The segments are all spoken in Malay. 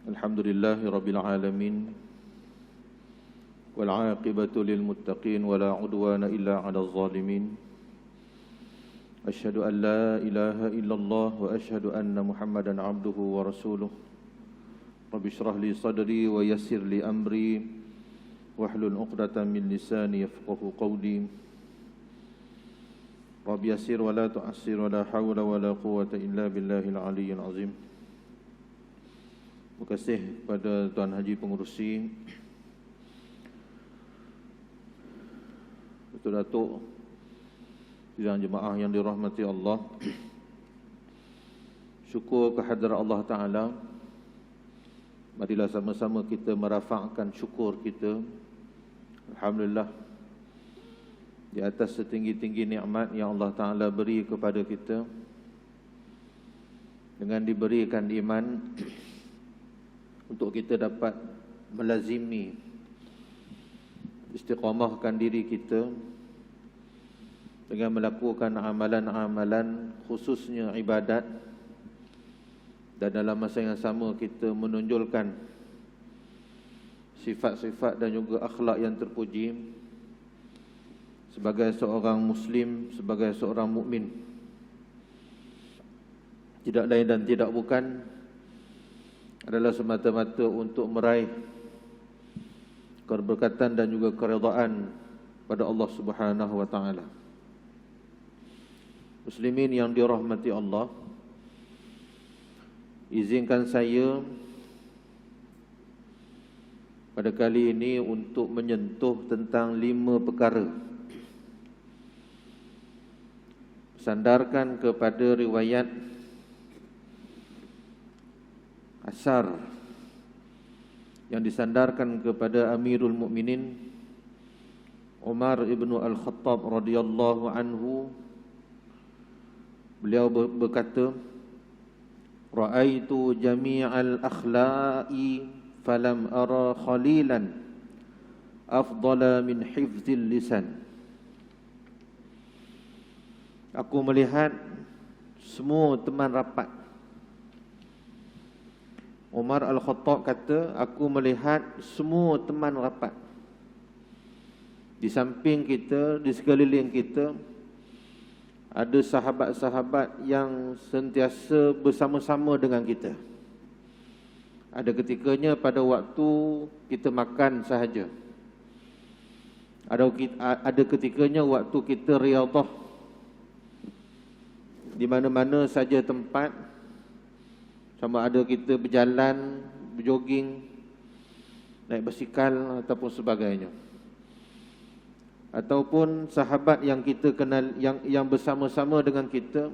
Alhamdulillahi Rabbil Alamin Wal'aqibatu lilmuttaqin Wala udwana illa ala zalimin Ashhadu an la ilaha illallah Wa ashhadu anna Muhammadan abduhu wa rasuluh Rabbi syrah li sadri wa yassir li amri Wahlul uqdatan min lisani yafqahu qawli Rabbi yassir wa la tu'assir Wa la hawla wa la quwata illa billahil aliyyil azim. Terima kasih kepada Tuan Haji Pengurusi, Datuk sidang jemaah yang dirahmati Allah. Syukur kehadirat Allah Ta'ala. Marilah sama-sama kita merafakkan syukur kita. Alhamdulillah, di atas setinggi-tinggi nikmat yang Allah Ta'ala beri kepada kita, dengan diberikan iman untuk kita dapat melazimi, istiqamahkan diri kita dengan melakukan amalan-amalan, khususnya ibadat, dan dalam masa yang sama kita menonjolkan sifat-sifat dan juga akhlak yang terpuji sebagai seorang Muslim, sebagai seorang mukmin. Tidak lain dan tidak bukan adalah semata-mata untuk meraih keberkatan dan juga keridaan pada Allah Subhanahu wa taala. Muslimin yang dirahmati Allah, izinkan saya pada kali ini untuk menyentuh tentang 5 perkara. Sandarkan kepada riwayat asar yang disandarkan kepada Amirul Mukminin Umar ibnu Al-Khattab radhiyallahu anhu. Beliau berkata, "Ra'aitu jami'al akhla'i falam ara khalilan afdala min hifdzil lisan." Aku melihat semua teman rapat. Umar Al-Khattab kata, aku melihat semua teman rapat di samping kita, di sekeliling kita, ada sahabat-sahabat yang sentiasa bersama-sama dengan kita. Ada ketikanya pada waktu kita makan sahaja. Ada ketikanya waktu kita riyadhah, di mana-mana saja tempat, sama ada kita berjalan, berjoging, naik basikal ataupun sebagainya. Ataupun sahabat yang kita kenal, yang bersama-sama dengan kita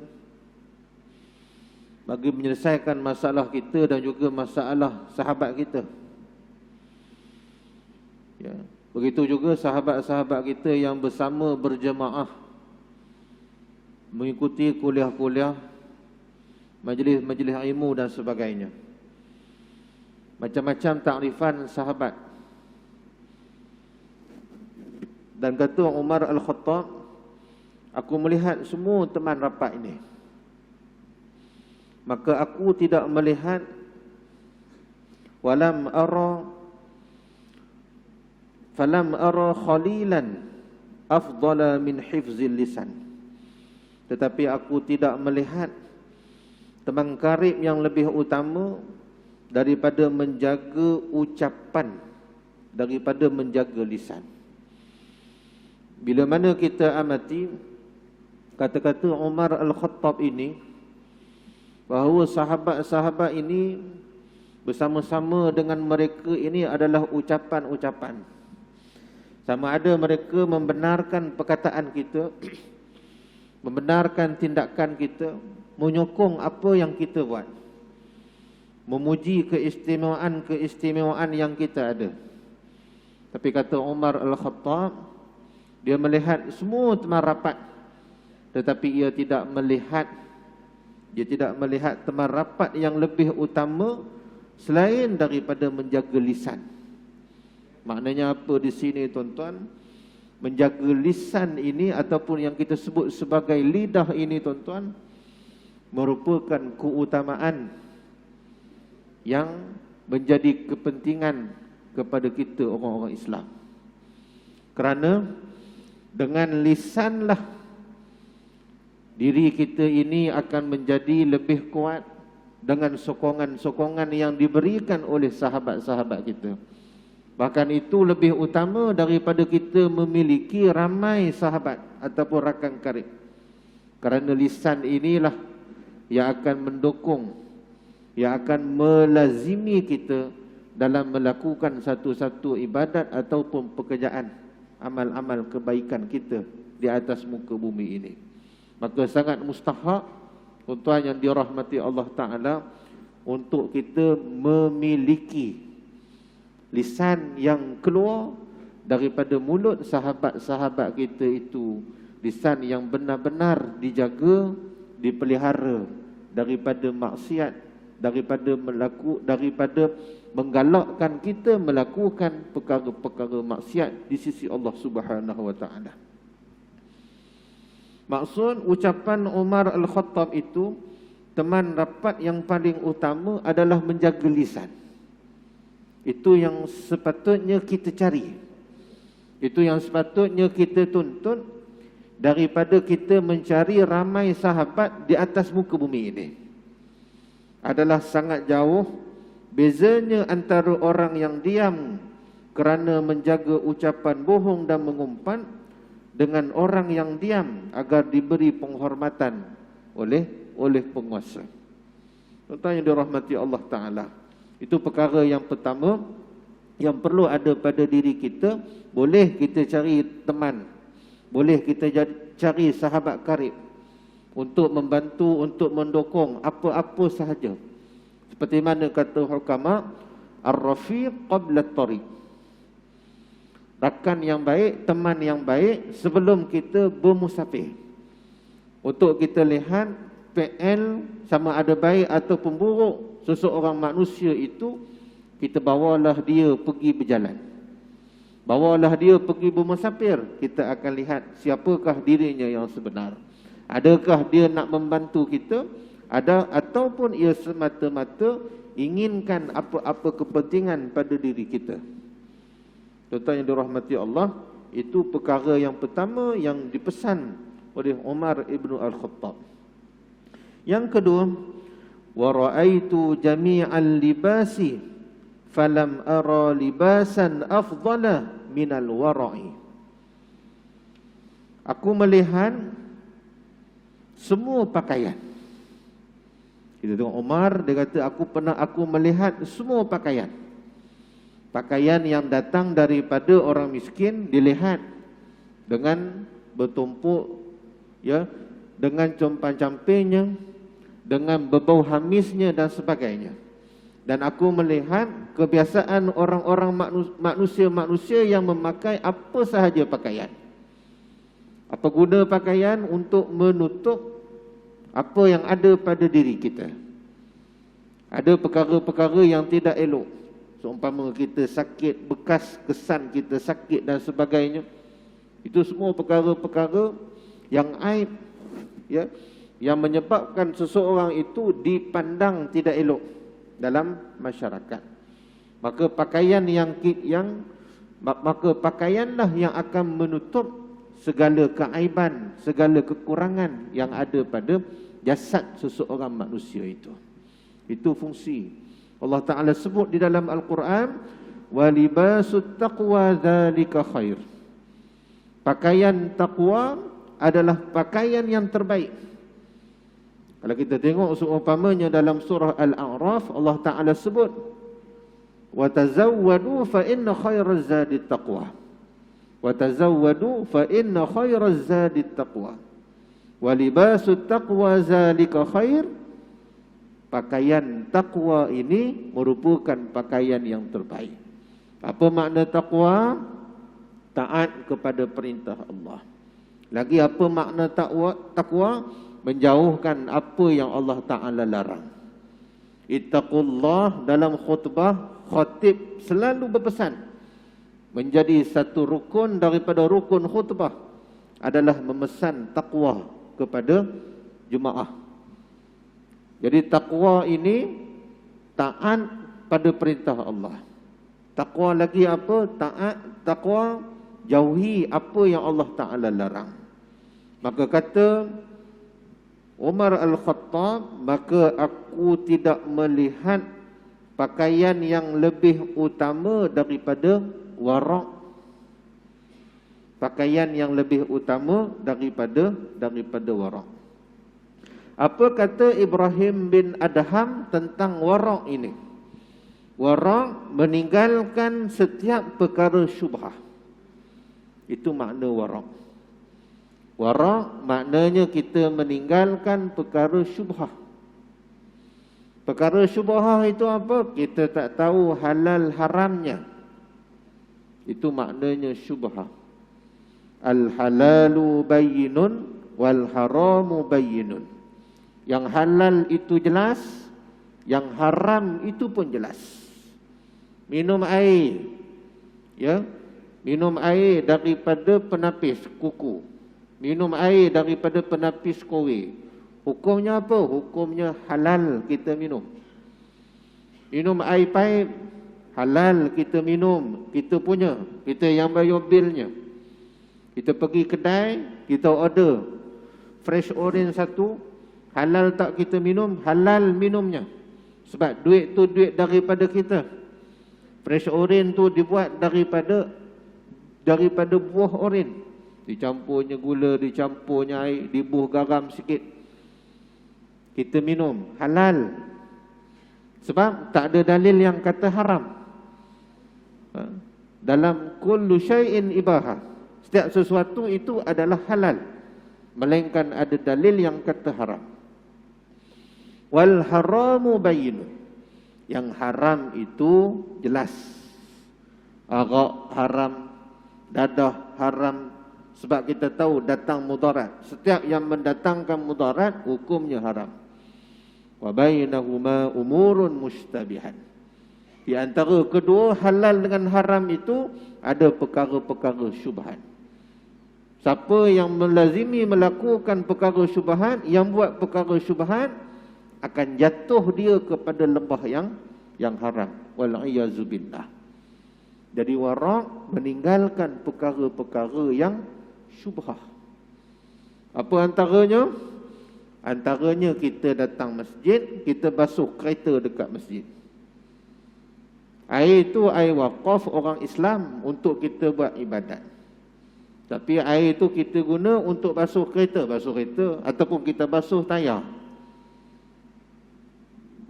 bagi menyelesaikan masalah kita dan juga masalah sahabat kita. Ya, begitu juga sahabat-sahabat kita yang bersama berjemaah mengikuti kuliah-kuliah, majlis-majlis ilmu dan sebagainya. Macam-macam takrifan sahabat. Dan kata Umar Al-Khattab, aku melihat semua teman rapat ini, maka aku tidak melihat falam ara khalilan afdala min hifzil lisan. Tetapi aku tidak melihat teman karib yang lebih utama daripada menjaga ucapan, daripada menjaga lisan. Bila mana kita amati kata-kata Umar Al-Khattab ini, bahawa sahabat-sahabat ini bersama-sama dengan mereka ini adalah ucapan-ucapan. Sama ada mereka membenarkan perkataan kita, membenarkan tindakan kita, menyokong apa yang kita buat, memuji keistimewaan yang kita ada. Tapi kata Umar Al-Khattab, dia melihat semua teman rapat, tetapi ia tidak melihat teman rapat yang lebih utama selain daripada menjaga lisan. Maknanya apa di sini tuan-tuan? Menjaga lisan ini ataupun yang kita sebut sebagai lidah ini tuan-tuan, merupakan keutamaan yang menjadi kepentingan kepada kita orang-orang Islam. Kerana dengan lisanlah diri kita ini akan menjadi lebih kuat dengan sokongan-sokongan yang diberikan oleh sahabat-sahabat kita. Bahkan itu lebih utama daripada kita memiliki ramai sahabat ataupun rakan karib. Kerana lisan inilah yang akan mendukung, yang akan melazimi kita dalam melakukan satu-satu ibadat ataupun pekerjaan, amal-amal kebaikan kita di atas muka bumi ini. Maka sangat mustahak, tuan yang dirahmati Allah Ta'ala, untuk kita memiliki lisan yang keluar daripada mulut sahabat-sahabat kita itu, lisan yang benar-benar dijaga, dipelihara daripada maksiat, daripada menggalakkan kita melakukan perkara-perkara maksiat di sisi Allah Subhanahu wa Ta'ala. Maksud ucapan Umar Al-Khattab itu, teman rapat yang paling utama adalah menjaga lisan. Itu yang sepatutnya kita cari. Itu yang sepatutnya kita tuntut daripada kita mencari ramai sahabat di atas muka bumi ini. Adalah sangat jauh bezanya antara orang yang diam kerana menjaga ucapan bohong dan mengumpat dengan orang yang diam agar diberi penghormatan oleh penguasa. Tuan yang dirahmati Allah Ta'ala, itu perkara yang pertama yang perlu ada pada diri kita. Boleh kita cari teman, boleh kita cari sahabat karib untuk membantu, untuk mendukung apa-apa sahaja. Seperti mana kata hukama, ar-rafiq qabla at-tariq. Rakan yang baik, teman yang baik sebelum kita bermusafir. Untuk kita lihat PL sama ada baik ataupun buruk seseorang manusia itu, kita bawalah dia pergi berjalan, bawalah dia pergi bermusafir. Kita akan lihat siapakah dirinya yang sebenar. Adakah dia nak membantu kita, ataupun ia semata-mata inginkan apa-apa kepentingan pada diri kita. Tuan yang dirahmati Allah, itu perkara yang pertama yang dipesan oleh Umar ibn Al-Khattab. Yang kedua, wa ra'aitu jami'al libasi falam ara libasan afdala minal wara'i. Aku melihat semua pakaian. Kita tengok Umar, dia kata aku melihat semua pakaian. Pakaian yang datang daripada orang miskin dilihat dengan bertumpuk, ya, dengan compang-campingnya, dengan berbau hamisnya dan sebagainya. Dan aku melihat kebiasaan orang-orang manusia-manusia yang memakai apa sahaja pakaian. Apa guna pakaian? Untuk menutup apa yang ada pada diri kita. Ada perkara-perkara yang tidak elok. Seumpama kita sakit, bekas kesan kita sakit dan sebagainya. Itu semua perkara-perkara yang aib, ya, yang menyebabkan seseorang itu dipandang tidak elok dalam masyarakat. Maka pakaianlah yang akan menutup segala keaiban, segala kekurangan yang ada pada jasad seseorang manusia itu. Itu fungsi. Allah Ta'ala sebut di dalam Al-Quran, wa libasut taqwa dzalika khair. Pakaian taqwa adalah pakaian yang terbaik. Kalau kita tengok seumpamanya dalam surah Al-A'raf, Allah Ta'ala sebut, wa tazawwadu fa inna khairaz zadi taqwa. Wa tazawwadu fa inna khairaz zadi taqwa. Wa libasut taqwa dzalika khair. Pakaian takwa ini merupakan pakaian yang terbaik. Apa makna takwa? Taat kepada perintah Allah. Lagi apa makna takwa? Menjauhkan apa yang Allah Ta'ala larang. Ittaqullah, dalam khutbah, khatib selalu berpesan. Menjadi satu rukun daripada rukun khutbah adalah memesan takwa kepada jemaah. Jadi takwa ini taat pada perintah Allah. Takwa lagi apa? Taat, takwa, jauhi apa yang Allah Ta'ala larang. Maka kata Umar Al-Khattab, maka aku tidak melihat pakaian yang lebih utama daripada warak. Pakaian yang lebih utama daripada warak. Apa kata Ibrahim bin Adham tentang warak ini? Warak meninggalkan setiap perkara syubhah. Itu makna warak. Warak maknanya kita meninggalkan perkara syubhah. Perkara syubhah itu apa? Kita tak tahu halal haramnya. Itu maknanya syubhah. Al-halalu bayyinun wal haramu bayyinun. Yang halal itu jelas, yang haram itu pun jelas. Minum air, ya, minum air daripada penapis kuku, minum air daripada penapis kowe. Hukumnya apa? Hukumnya halal kita minum. Minum air paip, halal kita minum, kita punya, kita yang bayar bilnya. Kita pergi kedai, kita order fresh orange satu, halal tak kita minum? Halal minumnya. Sebab duit tu duit daripada kita. Fresh orange tu dibuat daripada buah orange. Dicampurnya gula, dicampurnya air, dibuh garam sikit. Kita minum, halal. Sebab tak ada dalil yang kata haram. Dalam kullu syai'in ibahah, setiap sesuatu itu adalah halal, melainkan ada dalil yang kata haram. Wal haramu bayyinun. Yang haram itu jelas. Arak haram, dadah haram. Sebab kita tahu datang mudarat. Setiap yang mendatangkan mudarat, hukumnya haram. Wa bainahuma umurun mustabihan. Di antara kedua halal dengan haram itu ada perkara-perkara syubhat. Siapa yang melazimi melakukan perkara syubhat, yang buat perkara syubhat, akan jatuh dia kepada lembah yang haram. Wal'iyazubillah. Jadi warak meninggalkan perkara-perkara yang syubhah. Apa antaranya? Antaranya kita datang masjid, kita basuh kereta dekat masjid. Air itu air wakaf orang Islam untuk kita buat ibadat. Tapi air itu kita guna untuk basuh kereta ataupun kita basuh tayar.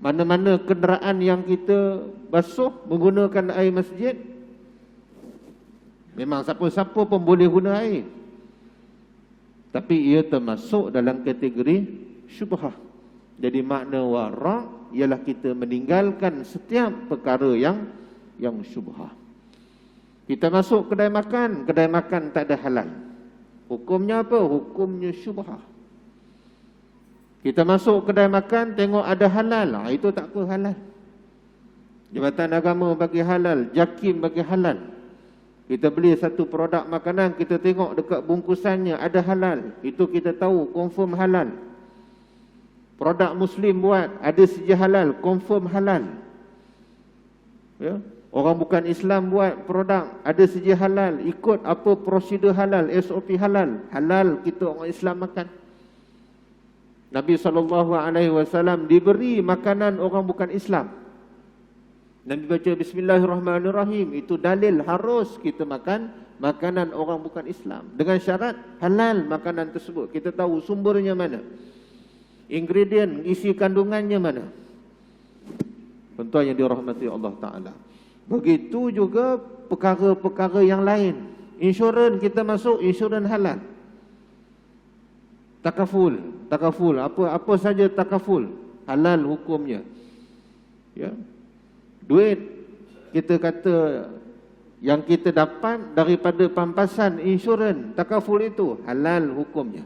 Mana-mana kenderaan yang kita basuh menggunakan air masjid, memang siapa-siapa pun boleh guna air. Tapi ia termasuk dalam kategori syubhah. Jadi makna wara' ialah kita meninggalkan setiap perkara yang syubhah. Kita masuk kedai makan tak ada halal. Hukumnya apa? Hukumnya syubhah. Kita masuk kedai makan, tengok ada halal, itu tak apa halal. Jabatan Agama bagi halal, JAKIM bagi halal. Kita beli satu produk makanan, kita tengok dekat bungkusannya ada halal, itu kita tahu confirm halal. Produk Muslim buat, ada sedia halal, confirm halal. Ya? Orang bukan Islam buat produk, ada sedia halal, ikut apa prosedur halal, SOP halal. Halal kita orang Islam makan. Nabi SAW diberi makanan orang bukan Islam. Nabi baca Bismillahirrahmanirrahim. Itu dalil harus kita makan makanan orang bukan Islam. Dengan syarat halal makanan tersebut. Kita tahu sumbernya mana, ingredient, isi kandungannya mana. Tuan-tuan yang dirahmati Allah Ta'ala. Begitu juga perkara-perkara yang lain. Insurans kita masuk, insurans halal. Takaful, apa saja takaful, halal hukumnya. Ya. Duit kita kata yang kita dapat daripada pampasan insurans, takaful itu halal hukumnya.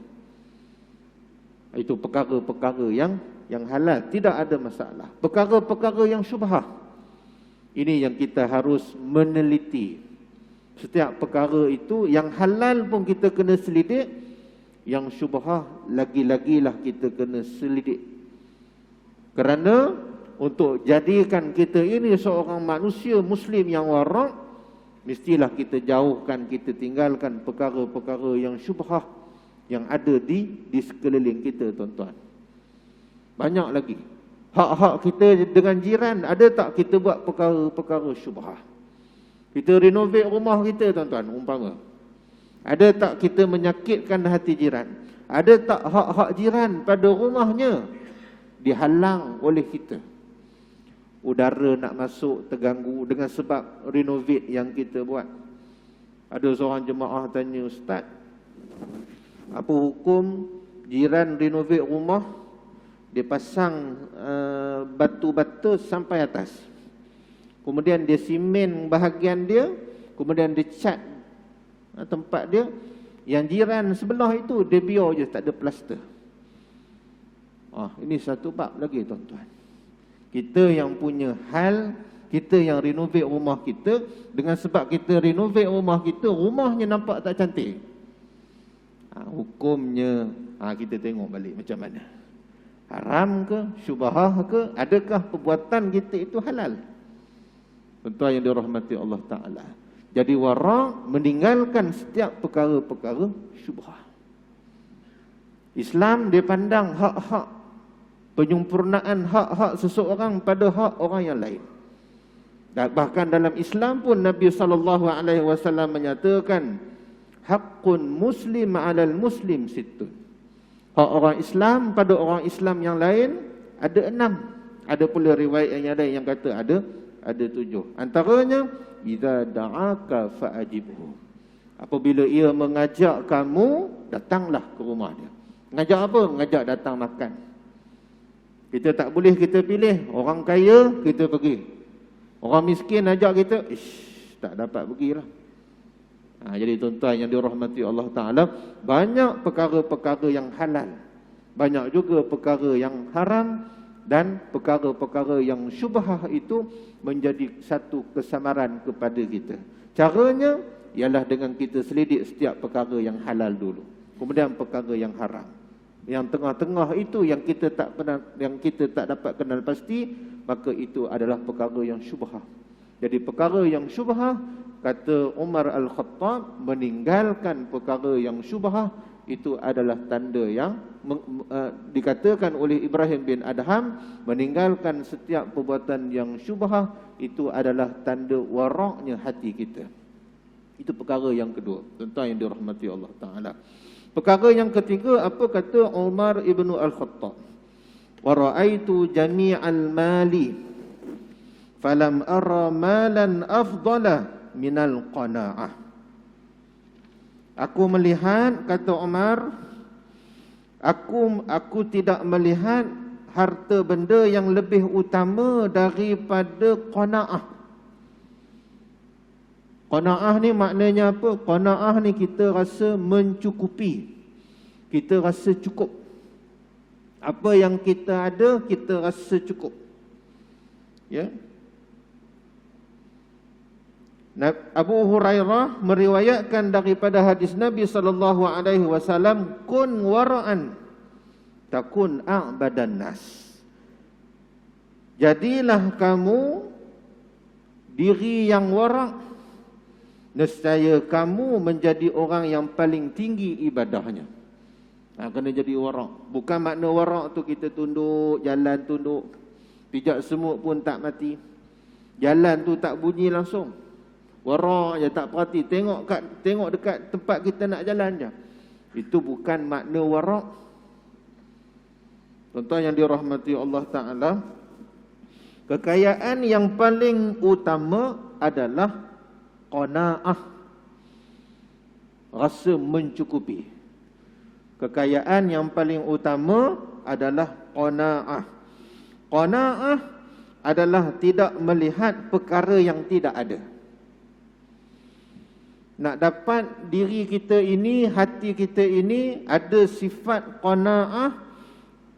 Itu perkara-perkara yang halal, tidak ada masalah. Perkara-perkara yang syubhah, ini yang kita harus meneliti. Setiap perkara itu, yang halal pun kita kena selidik, yang syubhah lagi-lagilah kita kena selidik. Kerana untuk jadikan kita ini seorang manusia Muslim yang wara', mestilah kita jauhkan, kita tinggalkan perkara-perkara yang syubhah yang ada di sekeliling kita, tuan-tuan. Banyak lagi. Hak-hak kita dengan jiran, ada tak kita buat perkara-perkara syubhah? Kita renovate rumah kita, tuan-tuan, umpama. Ada tak kita menyakitkan hati jiran? Ada tak hak-hak jiran pada rumahnya dihalang oleh kita? Udara nak masuk terganggu dengan sebab renovate yang kita buat. Ada seorang jemaah tanya, Ustaz, apa hukum jiran renovate rumah, dia pasang batu bata sampai atas, kemudian dia simen bahagian dia, kemudian dia cat tempat dia, yang jiran sebelah itu dia biar je, tak ada plaster. Ini satu bab lagi, tuan-tuan. Kita yang punya hal, kita yang renovate rumah kita, dengan sebab kita renovate rumah kita, rumahnya nampak tak cantik. Hukumnya, kita tengok balik macam mana. Haram ke, syubhah ke, adakah perbuatan kita itu halal? Tuan-tuan yang dirahmati Allah Ta'ala. Jadi wara' meninggalkan setiap perkara-perkara syubhah. Islam dia pandang hak-hak, penyempurnaan hak-hak seseorang pada hak orang yang lain. Dan bahkan dalam Islam pun Nabi SAW menyatakan, haqqun muslim 'alal muslim sittun. Hak orang Islam pada orang Islam yang lain ada 6. Ada pula riwayat yang lain yang kata ada 7. Antaranya, idza da'aka fa'ajibhu. Apabila ia mengajak kamu, datanglah ke rumah dia. Ngajak apa? Ngajak datang makan. Kita tak boleh kita pilih. Orang kaya, kita pergi. Orang miskin ajak kita, tak dapat pergilah. Jadi tuan-tuan yang dirahmati Allah Ta'ala, banyak perkara-perkara yang halal, banyak juga perkara yang haram, dan perkara-perkara yang syubhah itu menjadi satu kesamaran kepada kita. Caranya ialah dengan kita selidik setiap perkara yang halal dulu, kemudian perkara yang haram. Yang tengah-tengah itu yang kita tak dapat kenal pasti, maka itu adalah perkara yang syubhah. Jadi perkara yang syubhah, kata Umar Al-Khattab, meninggalkan perkara yang syubhah itu adalah tanda yang dikatakan oleh Ibrahim bin Adham, meninggalkan setiap perbuatan yang syubhah itu adalah tanda waraknya hati kita. Itu perkara yang kedua, tuan-tuan yang dirahmati Allah Ta'ala. Perkara yang ketiga, apa kata Umar ibn Al-Khattab? Wa ra'aitu jami'al mali falam ara malan afdala minal qana'ah. Aku melihat, kata Umar, aku tidak melihat harta benda yang lebih utama daripada qana'ah. Qana'ah ni maknanya apa? Qana'ah ni kita rasa mencukupi, kita rasa cukup. Apa yang kita ada, kita rasa cukup. Ya. Abu Hurairah meriwayatkan daripada hadis Nabi SAW, kun wara'an takun a'badan nas. Jadilah kamu diri yang wara', nescaya kamu menjadi orang yang paling tinggi ibadahnya. Kena jadi wara'. Bukan makna wara' tu kita tunduk, jalan tunduk, pijak semut pun tak mati, jalan tu tak bunyi langsung, wara' je, tak perhati, tengok dekat tempat kita nak jalan je. Itu bukan makna wara'. Tuan-tuan yang dirahmati Allah Ta'ala, kekayaan yang paling utama adalah qana'ah, rasa mencukupi. Kekayaan yang paling utama adalah qana'ah. Qana'ah adalah tidak melihat perkara yang tidak ada. Nak dapat diri kita ini, hati kita ini ada sifat qana'ah,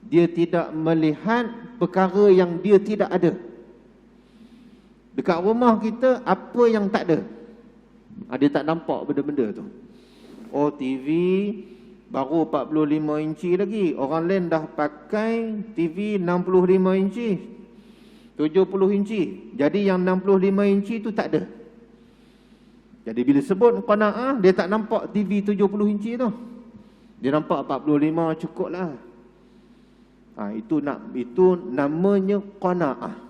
dia tidak melihat perkara yang dia tidak ada. Dekat rumah kita, apa yang tak ada? Dia tak nampak benda-benda tu. Oh, TV baru 45 inci lagi, orang lain dah pakai TV 65 inci. 70 inci. Jadi yang 65 inci tu tak ada. Jadi bila sebut qanaah, dia tak nampak TV 70 inci tu. Dia nampak 45 cukup lah. Itu namanya qanaah.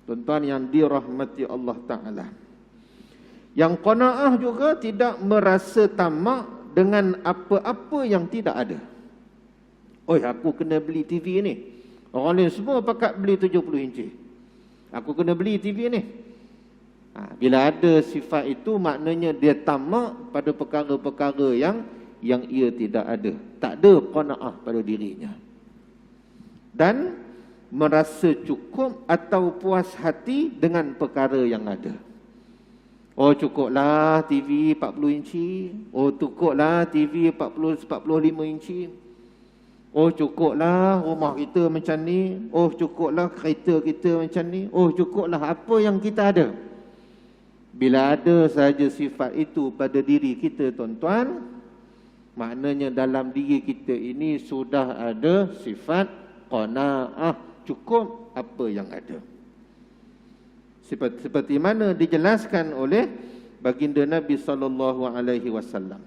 Tuan-tuan yang dirahmati Allah Ta'ala. Yang qanaah juga tidak merasa tamak dengan apa-apa yang tidak ada. Aku kena beli TV ni. Orang lain semua pakat beli 70 inci. Aku kena beli TV ni. Bila ada sifat itu, maknanya dia tamak pada perkara-perkara yang ia tidak ada. Tak ada qanaah pada dirinya. Dan merasa cukup atau puas hati dengan perkara yang ada. Cukuplah TV 40 inci. Cukuplah TV 45 inci. Cukuplah rumah kita macam ni. Cukuplah kereta kita macam ni. Cukuplah apa yang kita ada. Bila ada sahaja sifat itu pada diri kita, tuan-tuan, maknanya dalam diri kita ini sudah ada sifat qanaah, cukup apa yang ada. Seperti mana dijelaskan oleh baginda Nabi SAW.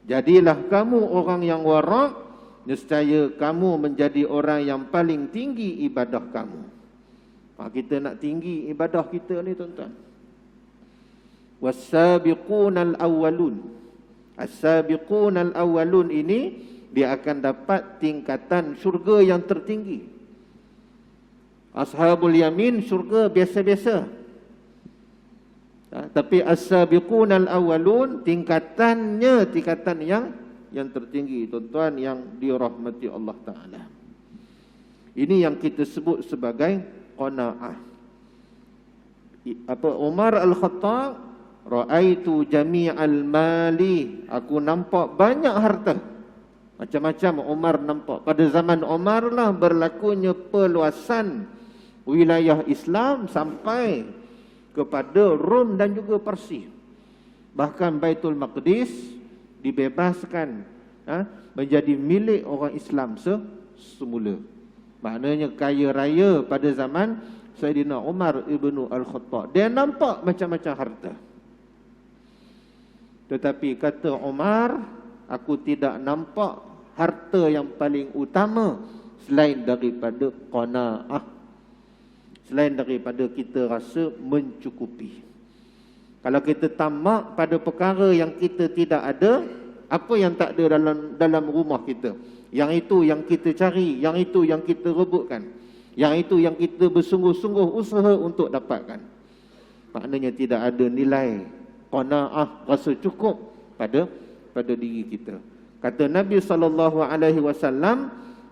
Jadilah kamu orang yang wara', nescaya kamu menjadi orang yang paling tinggi ibadah kamu. Kita nak tinggi ibadah kita ni, tuan-tuan. Was-sabiqunal awwalun. As-sabiqunal awwalun ini dia akan dapat tingkatan syurga yang tertinggi. Ashabul yamin syurga biasa-biasa. Tapi as-sabiqunal awwalun tingkatan yang tertinggi, tuan-tuan yang dirahmati Allah Ta'ala. Ini yang kita sebut sebagai qanaah. Umar Al-Khattab, ra'aitu jami'al mali, aku nampak banyak harta. Macam-macam Umar nampak. Pada zaman Umar lah berlakunya perluasan wilayah Islam sampai kepada Rom dan juga Parsi. Bahkan Baitul Maqdis dibebaskan menjadi milik orang Islam semula. Maknanya kaya raya pada zaman Sayyidina Umar ibn Al-Khattab. Dia nampak macam-macam harta. Tetapi kata Umar, aku tidak nampak harta yang paling utama selain daripada qanaah. Selain daripada kita rasa mencukupi. Kalau kita tamak pada perkara yang kita tidak ada, apa yang tak ada dalam rumah kita, yang itu yang kita cari, yang itu yang kita rebutkan, yang itu yang kita bersungguh-sungguh usaha untuk dapatkan, maknanya tidak ada nilai qanaah, rasa cukup pada diri kita. Kata Nabi SAW,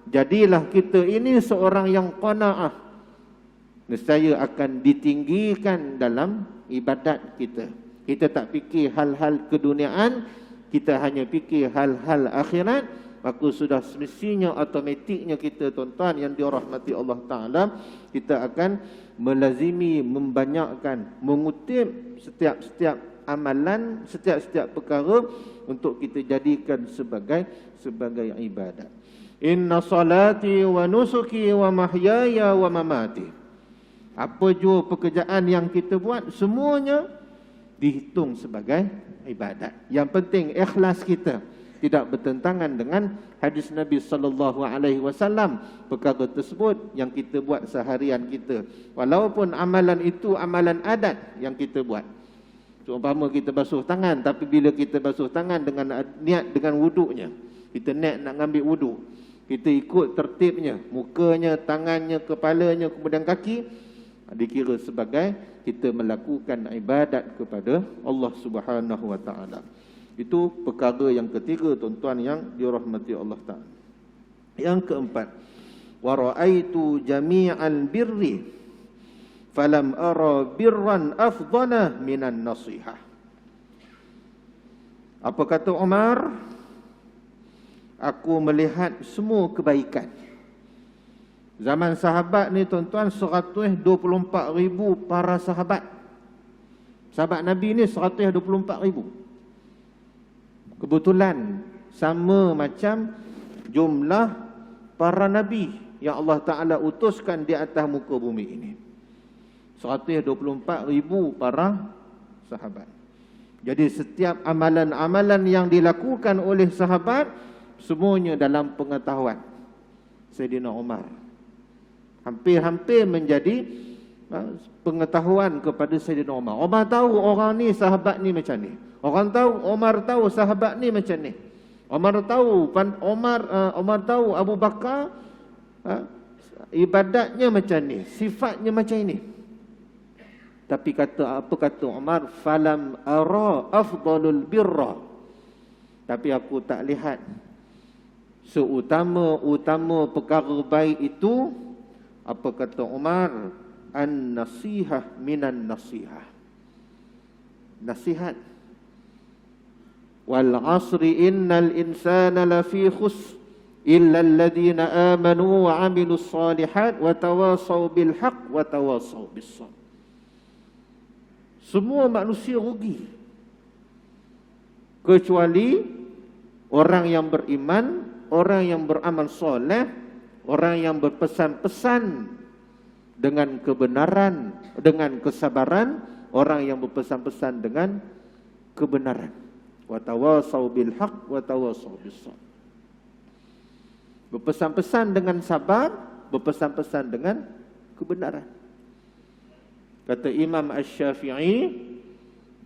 jadilah kita ini seorang yang qanaah, nescaya akan ditinggikan dalam ibadat kita. Kita tak fikir hal-hal keduniaan, kita hanya fikir hal-hal akhirat, maka sudah semestinya automatiknya kita, tuan-tuan yang dirahmati Allah Ta'ala, kita akan melazimi, membanyakkan, mengutip setiap amalan, setiap perkara untuk kita jadikan sebagai ibadat. Inna salati wa nusuki wa mahyaya wa mamati. Apa jua pekerjaan yang kita buat, semuanya dihitung sebagai ibadat. Yang penting ikhlas kita tidak bertentangan dengan hadis Nabi SAW. Perkara tersebut yang kita buat seharian kita, walaupun amalan itu amalan adat yang kita buat. Seumpama kita basuh tangan, tapi bila kita basuh tangan dengan niat dengan wuduknya, kita niat nak ambil wuduk, kita ikut tertibnya, mukanya, tangannya, kepalanya, kemudian kaki, dikira sebagai kita melakukan ibadat kepada Allah Subhanahu wa Ta'ala. Itu perkara yang ketiga, tuan-tuan yang dirahmati Allah Ta'ala. Yang keempat, wa ra'aitu jami'al birri falam ara birran afdala minan nasihah. Apa kata Umar? Aku melihat semua kebaikan. Zaman sahabat ni, tuan-tuan, 124,000 para sahabat. Sahabat Nabi ni 124,000. Kebetulan sama macam jumlah para Nabi yang Allah Ta'ala utuskan di atas muka bumi ini. 124,000 para sahabat. Jadi setiap amalan-amalan yang dilakukan oleh sahabat semuanya dalam pengetahuan Sayyidina Umar. Hampir-hampir menjadi pengetahuan kepada Sayyidina Umar. Umar tahu orang ni, sahabat ni macam ni. Orang tahu, Umar tahu sahabat ni macam ni. Umar tahu Abu Bakar ibadatnya macam ni, sifatnya macam ini. Tapi apa kata Umar? Falam ara afdalul birra. Tapi aku tak lihat seutama-utama perkara baik itu. Apa kata Umar? An-nasihah minan nasihah. Nasihat. Wal 'asri innal insana lafi khusr illa alladhina amanu wa 'amilus shalihat wa tawasaw bil haqq wa tawasaw bis sabr. Semua manusia rugi kecuali orang yang beriman, orang yang beramal soleh, orang yang berpesan-pesan dengan kebenaran, dengan kesabaran, orang yang berpesan-pesan dengan kebenaran. Wa tawasaw bil haqq wa tawasaw bis sabr. Berpesan-pesan dengan sabar, berpesan-pesan dengan kebenaran. Kata Imam Asy-Syafi'i,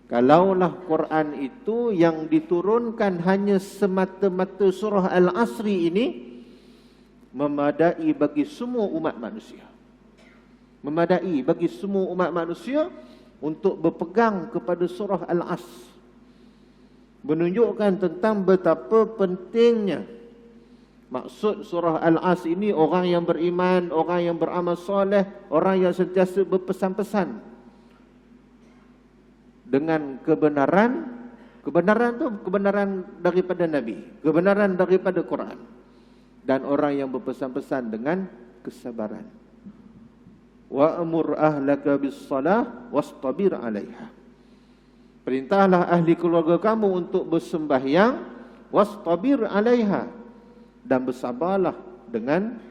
kalaulah Quran itu yang diturunkan hanya semata-mata surah Al-Asri ini, memadai bagi semua umat manusia. Memadai bagi semua umat manusia untuk berpegang kepada surah Al-Asr. Menunjukkan tentang betapa pentingnya. Maksud surah Al-Asr ini orang yang beriman, orang yang beramal soleh, orang yang sentiasa berpesan-pesan dengan kebenaran. Kebenaran tu kebenaran daripada Nabi, kebenaran daripada Quran. Dan orang yang berpesan-pesan dengan kesabaran. Wa'mur ahlaka bis-salah wastabir 'alaiha. Perintahlah ahli keluarga kamu untuk bersembahyang, wastabir 'alaiha, dan bersabarlah dengan